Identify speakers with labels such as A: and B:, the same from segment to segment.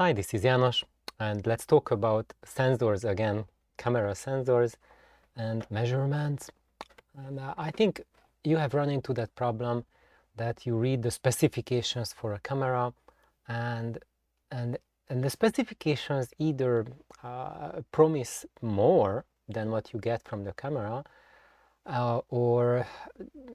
A: Hi, this is János, and let's talk about sensors again, camera sensors and measurements. And I think you have run into that problem that you read the specifications for a camera, and and and the specifications either promise more than what you get from the camera, or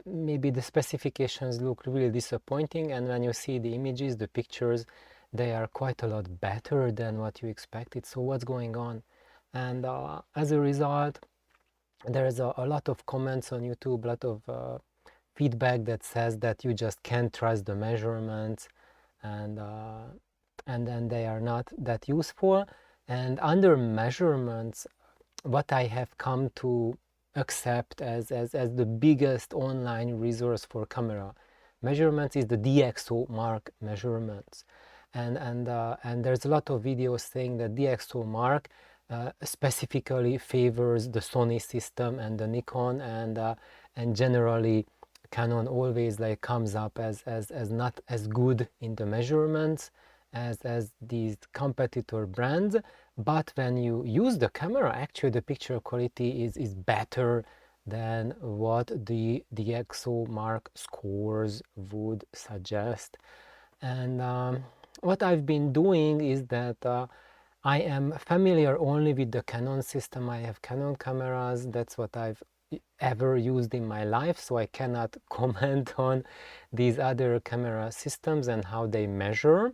A: maybe the specifications look really disappointing, and when you see the images, the pictures, they are quite a lot better than what you expected. So what's going on? And as a result, there's a lot of comments on YouTube, a lot of feedback that says that you just can't trust the measurements, and then they are not that useful. And under measurements, what I have come to accept as the biggest online resource for camera measurements is the DxOmark measurements. And there's a lot of videos saying that DxOmark specifically favors the Sony system and the Nikon, and generally Canon always like comes up as not as good in the measurements as these competitor brands. But when you use the camera, actually the picture quality is better than what the DxOmark scores would suggest. And what I've been doing is that I am familiar only with the Canon system. I have Canon cameras. That's what I've ever used in my life, so I cannot comment on these other camera systems and how they measure.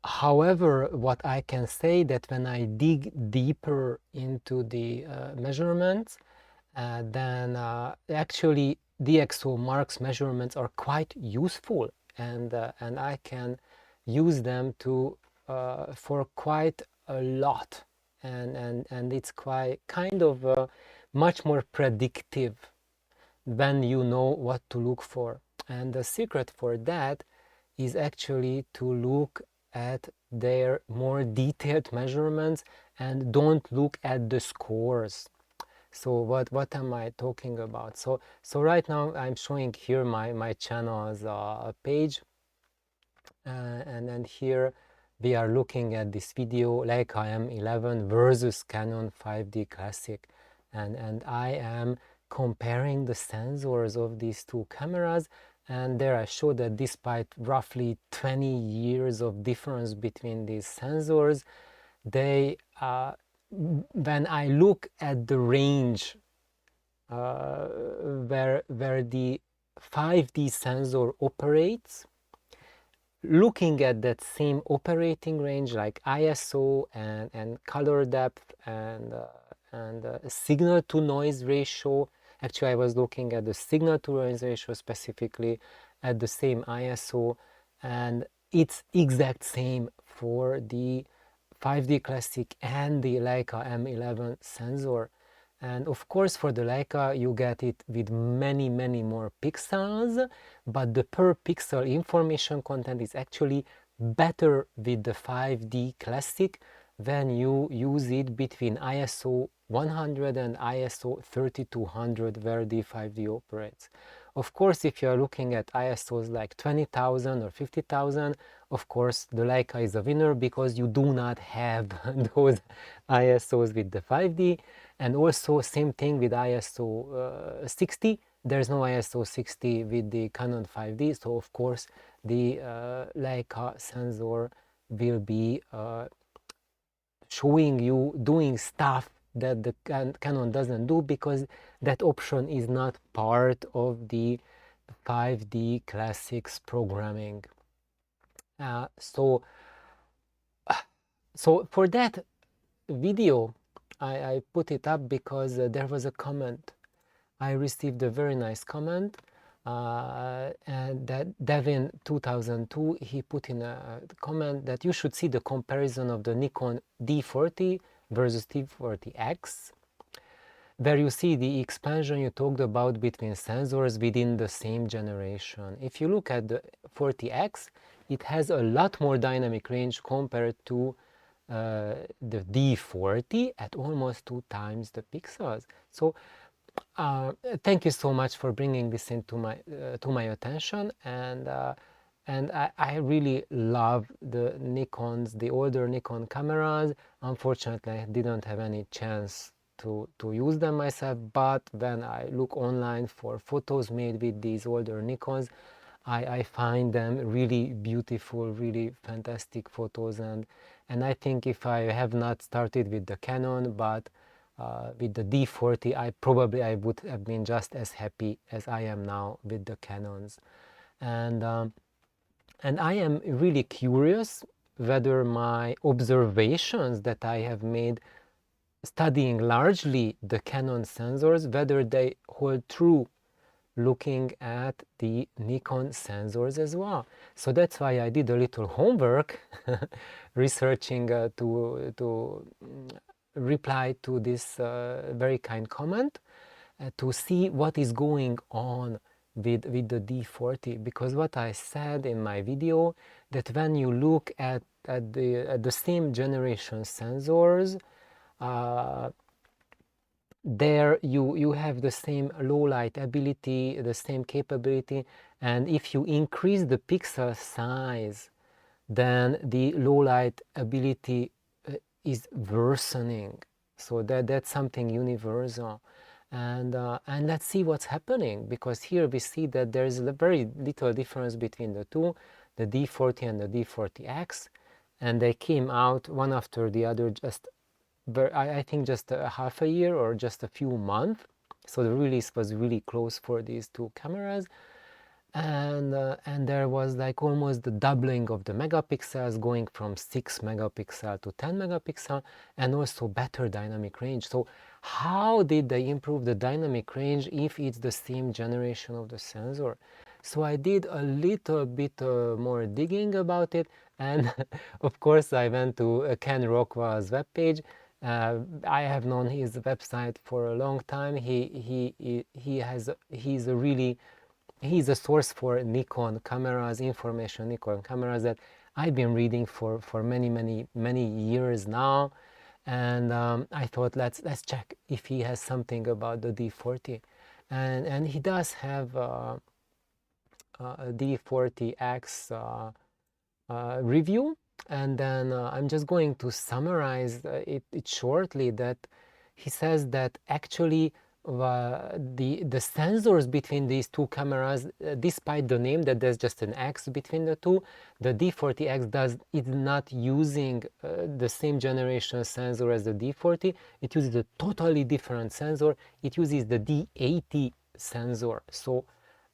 A: However, what I can say that when I dig deeper into the measurements, then actually DxOmark's measurements are quite useful, and I can use them to for quite a lot, and it's quite kind of much more predictive when you know what to look for. And the secret for that is actually to look at their more detailed measurements and don't look at the scores. So what am I talking about? So right now I'm showing here my channel's page, and then here we are looking at this video Leica M11 versus Canon 5D Classic, and I am comparing the sensors of these two cameras. And there I show that despite roughly 20 years of difference between these sensors, they when I look at the range where the 5D sensor operates, looking at that same operating range like ISO and color depth and signal to noise ratio. Actually, I was looking at the signal to noise ratio specifically at the same ISO, and it's exact same for the 5D Classic and the Leica M11 sensor. And of course for the Leica you get it with many more pixels, but the per pixel information content is actually better with the 5D Classic when you use it between ISO 100 and ISO 3200 where the 5D operates. Of course, if you are looking at ISOs like 20,000 or 50,000, of course the Leica is a winner because you do not have those ISOs with the 5D. And also same thing with ISO 60. There's no ISO 60 with the Canon 5D, so of course the Leica sensor will be showing you doing stuff that the Canon doesn't do, because that option is not part of the 5D Classics programming. So for that video I put it up because there was a comment. I received a very nice comment, and that Devin 2002, he put in a comment that you should see the comparison of the Nikon D40 versus D40X, where you see the expansion you talked about between sensors within the same generation. If you look at the 40X, it has a lot more dynamic range compared to the D40 at almost 2 times the pixels. So thank you so much for bringing this into my to my attention, and I really love the Nikons, the older Nikon cameras. Unfortunately, I didn't have any chance to use them myself, but when I look online for photos made with these older Nikons, I find them really beautiful, really fantastic photos, and I think if I have not started with the Canon, but with the D40, I would have been just as happy as I am now with the Canons. And and I am really curious whether my observations that I have made studying largely the Canon sensors, whether they hold true looking at the Nikon sensors as well. So that's why I did a little homework researching to reply to this very kind comment to see what is going on with the D40, because what I said in my video, that when you look at the same generation sensors, there you have the same low light ability, the same capability, and if you increase the pixel size, then the low light ability is worsening. So that's something universal. And let's see what's happening, because here we see that there is a very little difference between the two, the D40 and the D40X, and they came out one after the other, just I think just a half a year or just a few months. So the release was really close for these two cameras, and there was like almost the doubling of the megapixels, going from 6 megapixel to 10 megapixel, and also better dynamic range. So how did they improve the dynamic range if it's the same generation of the sensor? So I did a little bit more digging about it, and of course I went to Ken Roqua's webpage. I have known his website for a long time. He's a source for Nikon cameras, information Nikon cameras, that I've been reading for many years now, and I thought let's check if he has something about the D40, and he does have a D40X review, and then I'm just going to summarize it shortly. That he says that actually the sensors between these two cameras, despite the name that there's just an X between the two, the D40X is not using the same generation sensor as the D40. It uses a totally different sensor. It uses the D80 sensor. So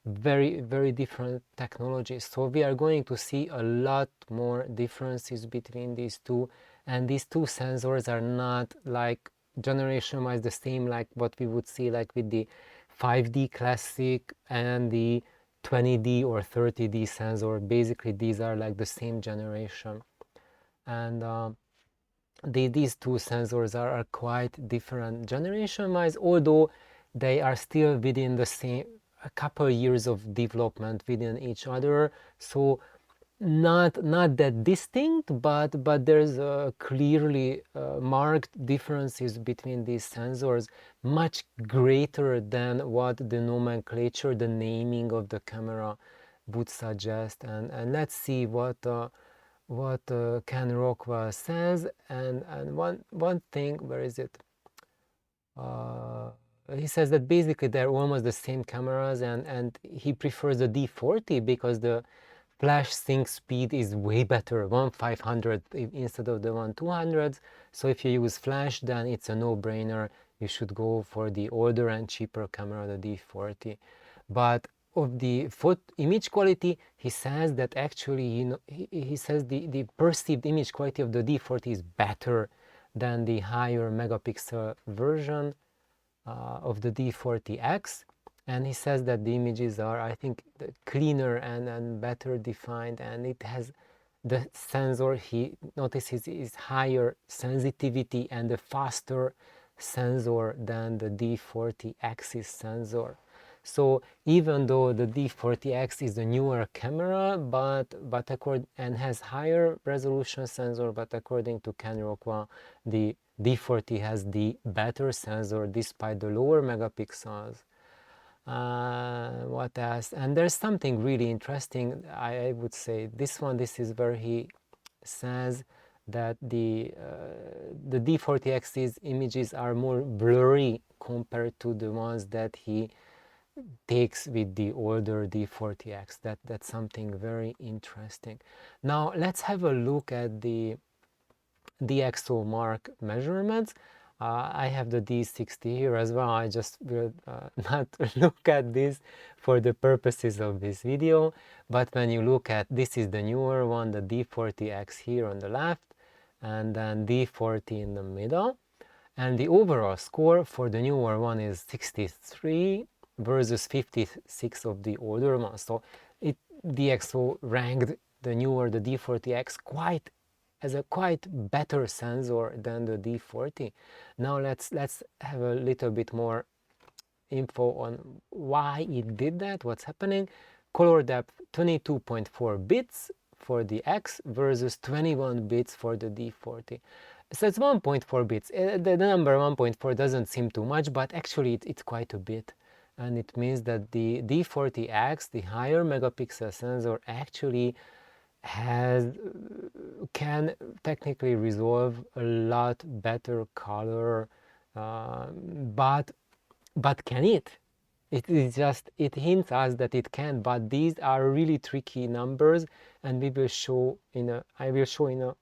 A: very different technologies. So we are going to see a lot more differences between these two, and these two sensors are not like generation wise the same like what we would see like with the 5D classic and the 20D or 30D sensor. Basically these are like the same generation, and these two sensors are quite different generation wise, although they are still within the same, a couple years of development within each other. So not that distinct, but there's clearly marked differences between these sensors, much greater than what the nomenclature, the naming of the camera would suggest. And let's see what Ken Roqua says. And one thing, where is it? He says that basically they're almost the same cameras, and he prefers the D40 because the flash sync speed is way better, 1/500 instead of the 1/200. So if you use flash, then it's a no-brainer. You should go for the older and cheaper camera, the D40. But of the image quality, he says that actually, he says the perceived image quality of the D40 is better than the higher megapixel version of the D40X, and he says that the images are, I think, cleaner and better defined, and it has the sensor, he notices, is higher sensitivity and a faster sensor than the D40X's sensor. So even though the D40X is a newer camera, and has higher resolution sensor, but according to Ken Roqua, the D40 has the better sensor despite the lower megapixels. What else? And there's something really interesting. I would say this is where he says that the D40X's images are more blurry compared to the ones that he takes with the older D40X. That's something very interesting. Now let's have a look at the DxOmark measurements. I have the D60 here as well. I just will not look at this for the purposes of this video, but when you look at, this is the newer one, the D40X here on the left, and then D40 in the middle, and the overall score for the newer one is 63 versus 56 of the older one. So DxO ranked the newer, the D40X, as a quite better sensor than the D40. Now let's have a little bit more info on why it did that, what's happening. Color depth 22.4 bits for the X versus 21 bits for the D40. So it's 1.4 bits. The number 1.4 doesn't seem too much, but actually it's quite a bit. And it means that the D40X, the higher megapixel sensor, actually can technically resolve a lot better color, but can it? It is just, it hints us that it can, but these are really tricky numbers, and we will show I will show in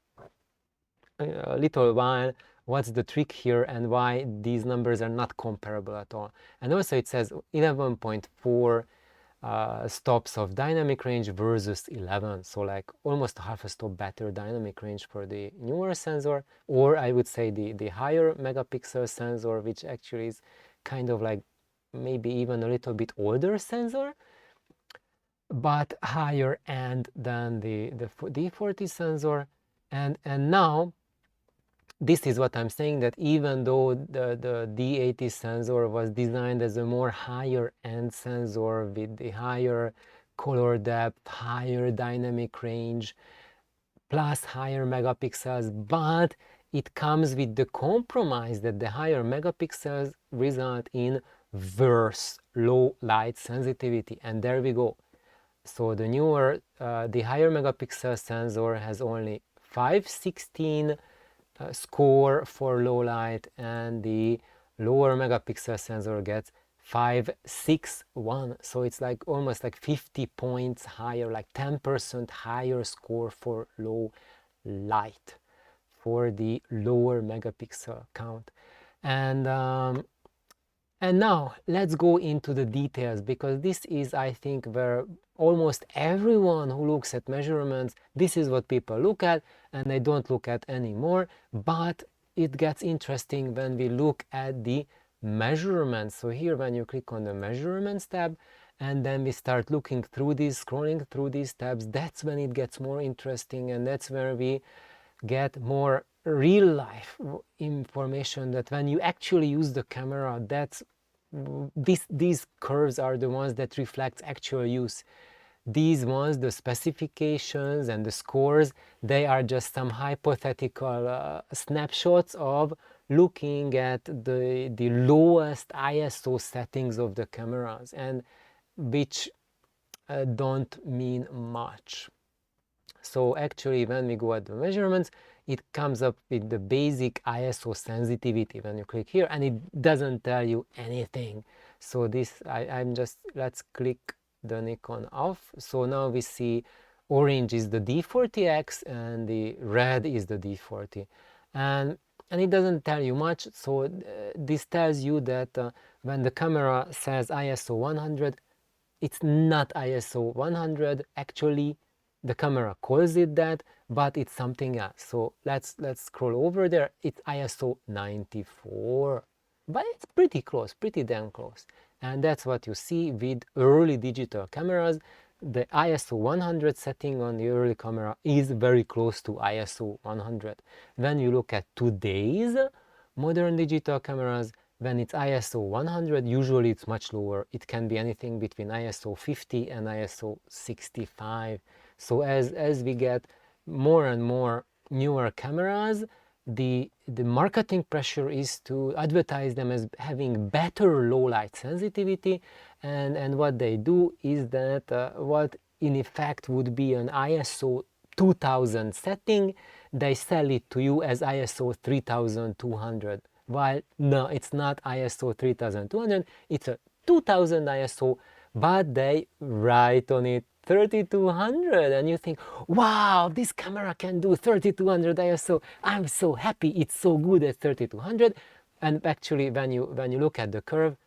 A: a little while what's the trick here and why these numbers are not comparable at all. And also it says 11.4 stops of dynamic range versus 11, so like almost half a stop better dynamic range for the newer sensor, or I would say the higher megapixel sensor, which actually is kind of like maybe even a little bit older sensor, but higher end than the D40 sensor. And now this is what I'm saying, that even though the D80 sensor was designed as a more higher end sensor with the higher color depth, higher dynamic range, plus higher megapixels, but it comes with the compromise that the higher megapixels result in worse low light sensitivity. And there we go. So the newer, the higher megapixel sensor has only 516 score for low light, and the lower megapixel sensor gets 561. So it's like almost like 50 points higher, like 10% higher score for low light for the lower megapixel count. And now let's go into the details, because this is, I think, where almost everyone who looks at measurements, this is what people look at, and they don't look at anymore. But it gets interesting when we look at the measurements. So here, when you click on the measurements tab, and then we start looking through these, scrolling through these tabs, that's when it gets more interesting, and that's where we get more real life information, that when you actually use the camera, that's these curves are the ones that reflect actual use. These ones, the specifications and the scores, they are just some hypothetical snapshots of looking at the lowest ISO settings of the cameras, and which don't mean much. So actually, when we go at the measurements, it comes up with the basic ISO sensitivity when you click here, and it doesn't tell you anything. So this, I'm just, let's click the Nikon off. So now we see orange is the D40X and the red is the D40. And it doesn't tell you much. So this tells you that when the camera says ISO 100, it's not ISO 100. Actually, the camera calls it that, but it's something else. So let's scroll over there. It's ISO 94, but it's pretty close, pretty damn close. And that's what you see with early digital cameras. The ISO 100 setting on the early camera is very close to ISO 100. When you look at today's modern digital cameras, when it's ISO 100, usually it's much lower. It can be anything between ISO 50 and ISO 65. So as we get more and more newer cameras, the marketing pressure is to advertise them as having better low light sensitivity, and what they do is that what in effect would be an ISO 2000 setting, they sell it to you as ISO 3200, while no, it's not ISO 3200, it's a 2000 ISO, but they write on it 3200, and you think, wow, this camera can do 3200 ISO, I'm so happy, it's so good at 3200. And actually when you look at the curve,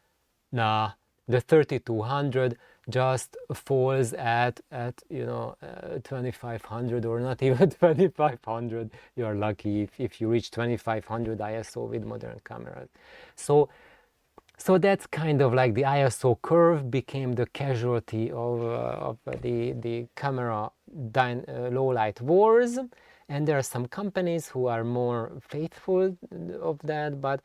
A: nah, the 3200 just falls at 2500, or not even 2500. You're lucky if you reach 2500 ISO with modern cameras. So that's kind of like the ISO curve became the casualty of the camera low light wars, and there are some companies who are more faithful of that, but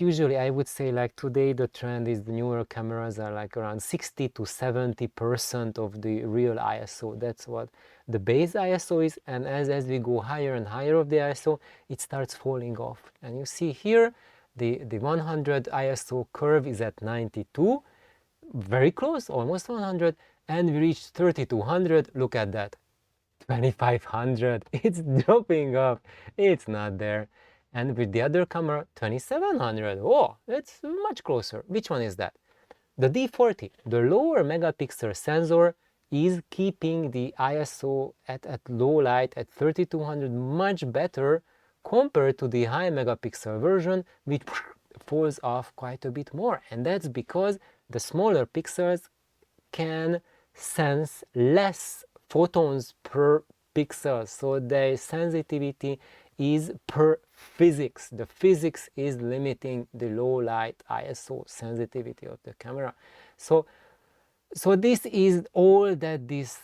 A: usually I would say, like, today the trend is the newer cameras are like around 60 to 70% of the real ISO. That's what the base ISO is, and as we go higher and higher of the ISO, it starts falling off. And you see here the 100 ISO curve is at 92, very close, almost 100, and we reached 3200. Look at that, 2500. It's dropping off, it's not there. And with the other camera, 2700. Oh, it's much closer. Which one is that? The D40, the lower megapixel sensor, is keeping the ISO at low light at 3200 much better compared to the high megapixel version, which falls off quite a bit more. And that's because the smaller pixels can sense less photons per pixel, so their sensitivity is per physics. The physics is limiting the low light ISO sensitivity of the camera. So this is all that this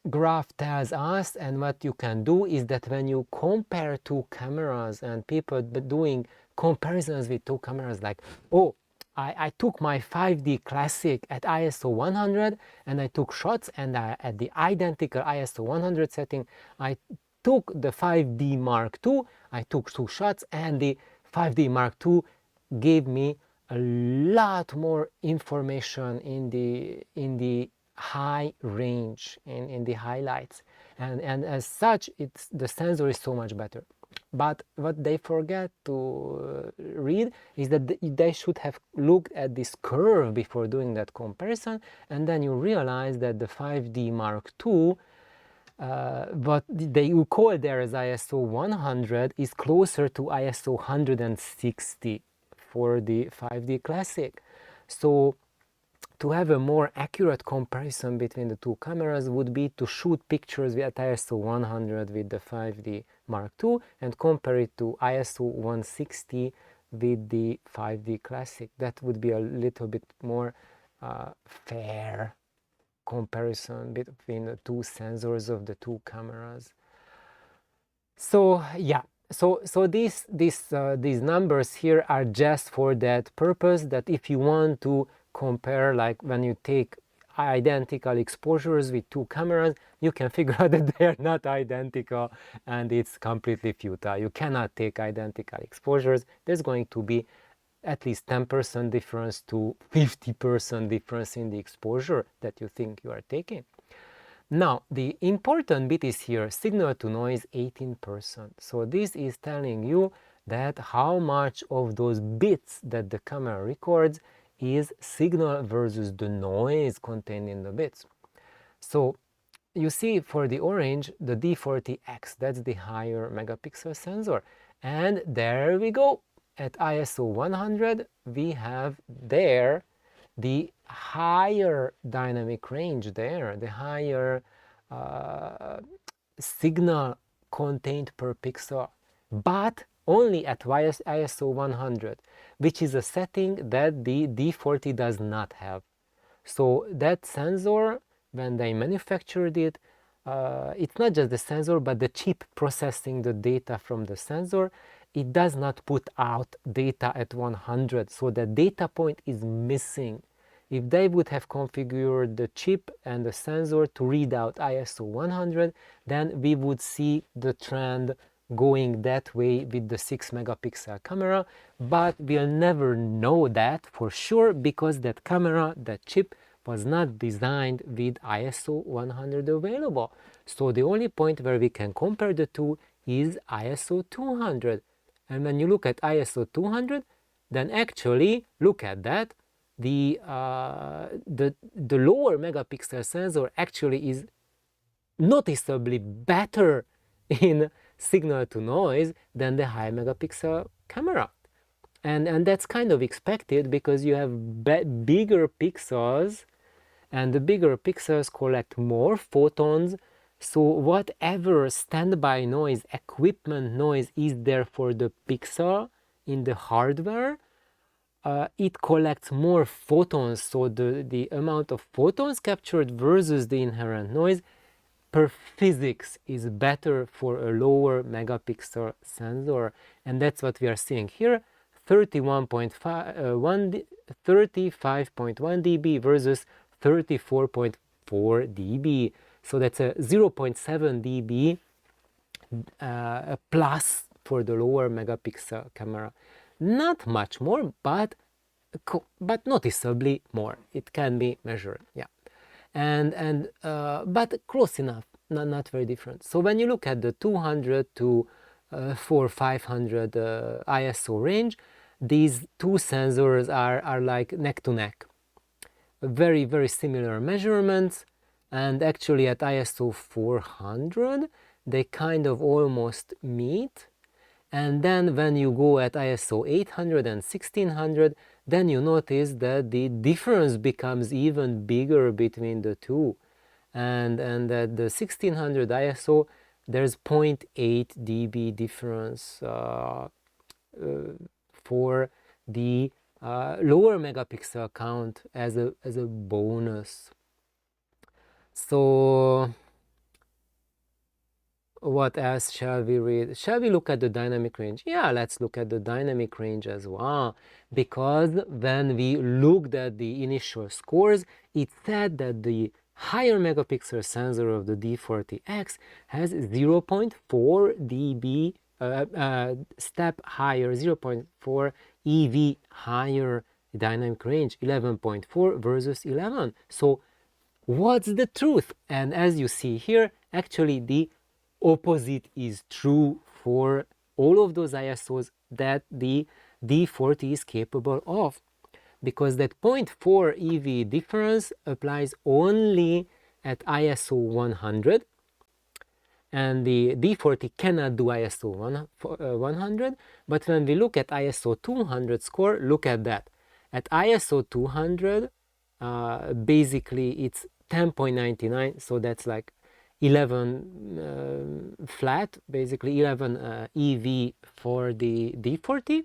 A: graph tells us. And what you can do is that when you compare two cameras, and people doing comparisons with two cameras, like, oh, I took my 5D Classic at ISO 100 and I took shots, and at the identical ISO 100 setting I took the 5D Mark II, I took 2 shots, and the 5D Mark II gave me a lot more information in the high range, in the highlights, and as such the sensor is so much better. But what they forget to read is that they should have looked at this curve before doing that comparison, and then you realize that the 5D Mark II, what they call there as ISO 100, is closer to ISO 160 for the 5D Classic. So to have a more accurate comparison between the two cameras would be to shoot pictures at ISO 100 with the 5D Mark II and compare it to ISO 160 with the 5D Classic. That would be a little bit more fair comparison between the two sensors of the two cameras. So yeah, so these numbers here are just for that purpose, that if you want to compare, like when you take identical exposures with two cameras, you can figure out that they are not identical, and it's completely futile. You cannot take identical exposures. There's going to be at least 10% difference to 50% difference in the exposure that you think you are taking. Now, the important bit is here, signal to noise 18%. So this is telling you that how much of those bits that the camera records is signal versus the noise contained in the bits. So you see for the orange, the D40X, that's the higher megapixel sensor. And there we go. At ISO 100, we have there the higher dynamic range there, the higher signal contained per pixel, but only at ISO 100, which is a setting that the D40 does not have. So that sensor, when they manufactured it, it's not just the sensor, but the chip processing the data from the sensor, it does not put out data at 100, so the data point is missing. If they would have configured the chip and the sensor to read out ISO 100, then we would see the trend going that way with the 6 megapixel camera, but we'll never know that for sure because that camera, that chip, was not designed with ISO 100 available. So the only point where we can compare the two is ISO 200. And when you look at ISO 200, then actually, look at that, the lower megapixel sensor actually is noticeably better in signal to noise than the high megapixel camera. And that's kind of expected because you have bigger pixels, and the bigger pixels collect more photons. So whatever standby noise, equipment noise is there for the pixel in the hardware, it collects more photons. So the amount of photons captured versus the inherent noise per physics is better for a lower megapixel sensor. And that's what we are seeing here, 35.1 dB versus 34.4 dB. So that's a 0.7 dB plus for the lower megapixel camera. Not much more, but noticeably more. It can be measured, yeah. But close enough, not very different. So when you look at the 200 to 500 ISO range, these two sensors are like neck to neck. Very, very similar measurements, and actually at ISO 400, they kind of almost meet. And then when you go at ISO 800 and 1600, then you notice that the difference becomes even bigger between the two. And at the 1600 ISO, there's 0.8 dB difference for the lower megapixel count as a bonus. So what else shall we read? Shall we look at the dynamic range? Yeah, let's look at the dynamic range as well, because when we looked at the initial scores, it said that the higher megapixel sensor of the D40X has 0.4 dB step higher, 0.4 EV higher dynamic range, 11.4 versus 11. So what's the truth? And as you see here, actually the opposite is true for all of those ISOs that the D40 is capable of, because that 0.4 EV difference applies only at ISO 100, and the D40 cannot do ISO 100. But when we look at ISO 200 score, look at that. At ISO 200, basically it's 10.99, so that's like 11 flat, basically 11 EV for the D40,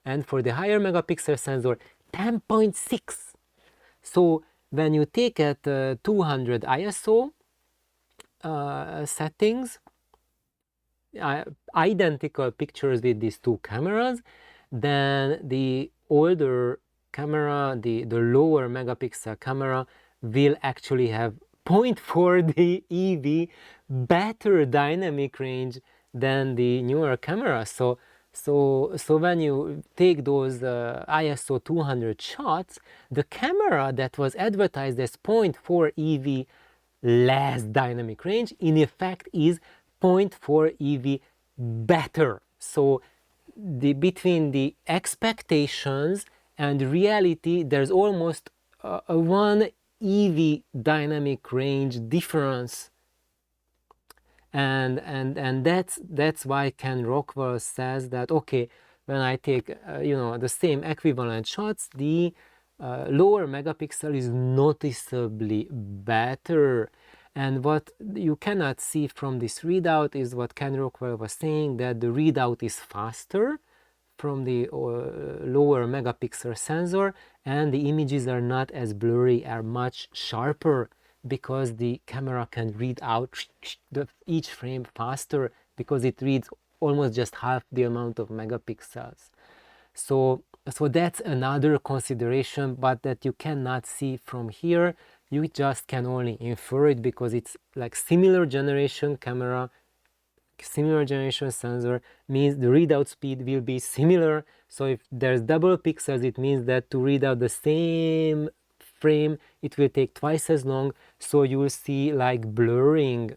A: and for the higher megapixel sensor 10.6. So when you take at 200 ISO settings, identical pictures with these two cameras, then the older camera, the lower megapixel camera, will actually have 0.4 EV better dynamic range than the newer camera. So when you take those ISO 200 shots, the camera that was advertised as 0.4 EV less dynamic range in effect is 0.4 EV better. So between the expectations and reality, there's almost a 1 EV dynamic range difference, and that's why Ken Rockwell says that, okay, when I take the same equivalent shots, the lower megapixel is noticeably better. And what you cannot see from this readout is what Ken Rockwell was saying, that the readout is faster from the lower megapixel sensor, and the images are not as blurry, are much sharper, because the camera can read out each frame faster, because it reads almost just half the amount of megapixels. So that's another consideration, but that you cannot see from here. You just can only infer it, because it's like similar generation camera, similar generation sensor means the readout speed will be similar. So if there's double pixels, it means that to read out the same frame, it will take twice as long. So you will see like blurring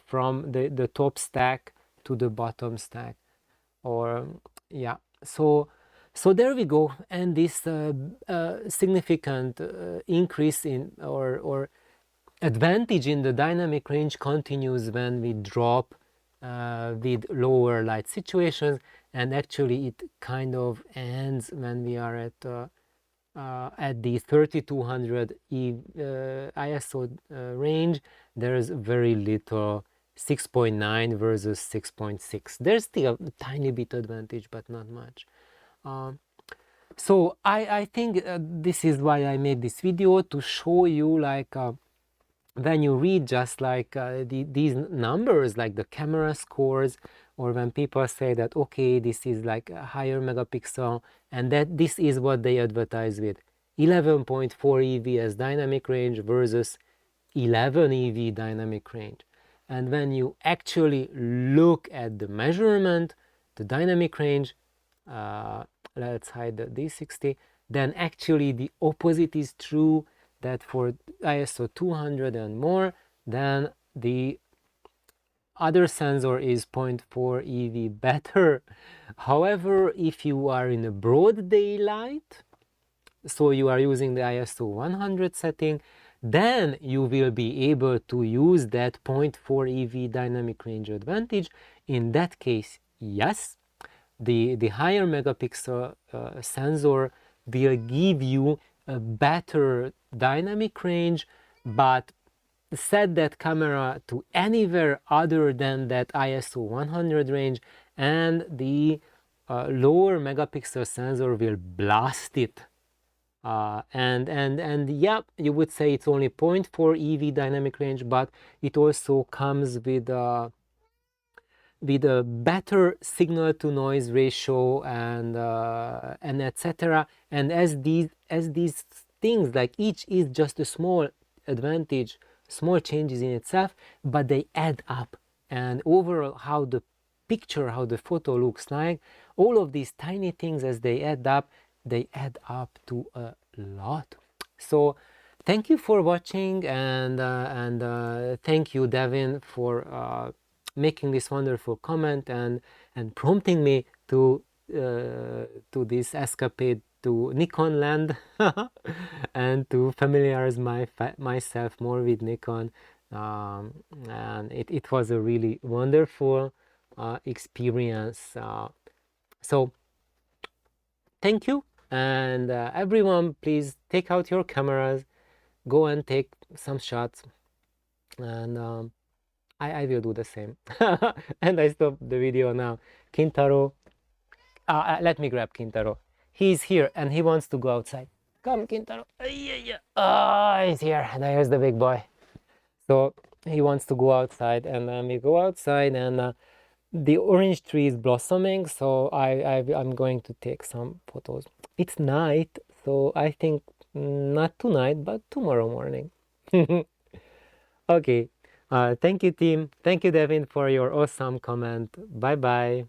A: from the top stack to the bottom stack. Or yeah, so there we go. And this significant increase in or advantage in the dynamic range continues when we drop with lower light situations, and actually it kind of ends when we are at the 3200 ISO range. There's very little 6.9 versus 6.6. There's still a tiny bit advantage, but not much. So I think this is why I made this video, to show you like when you read just like these numbers, like the camera scores, or when people say that okay, this is like a higher megapixel, and that this is what they advertise with 11.4 EV as dynamic range versus 11 EV dynamic range. And when you actually look at the measurement, the dynamic range, let's hide the D60, then actually the opposite is true, that for ISO 200 and more, then the other sensor is 0.4 EV better. However, if you are in a broad daylight, so you are using the ISO 100 setting, then you will be able to use that 0.4 EV dynamic range advantage. In that case, yes, the higher megapixel sensor will give you a better dynamic range, but set that camera to anywhere other than that ISO 100 range, and the lower megapixel sensor will blast it. And yeah, you would say it's only 0.4 EV dynamic range, but it also comes with a better signal to noise ratio and etc. And as these things, like each is just a small advantage, small changes in itself, but they add up, and overall how the picture, how the photo looks like, all of these tiny things, as they add up to a lot. So thank you for watching, and thank you, Devin, for making this wonderful comment and prompting me to this escapade to Nikon land and to familiarize myself more with Nikon. And it was a really wonderful experience. So thank you, and everyone, please take out your cameras, go and take some shots, and I will do the same. And I stop the video now. Kintaro, let me grab Kintaro. He's here and he wants to go outside. Come, Kintaro. He's here. There's the big boy. So he wants to go outside, and then we go outside, and the orange tree is blossoming, so I'm going to take some photos. It's night, so I think not tonight, but tomorrow morning. Okay. Thank you, team. Thank you, Devin, for your awesome comment. Bye bye.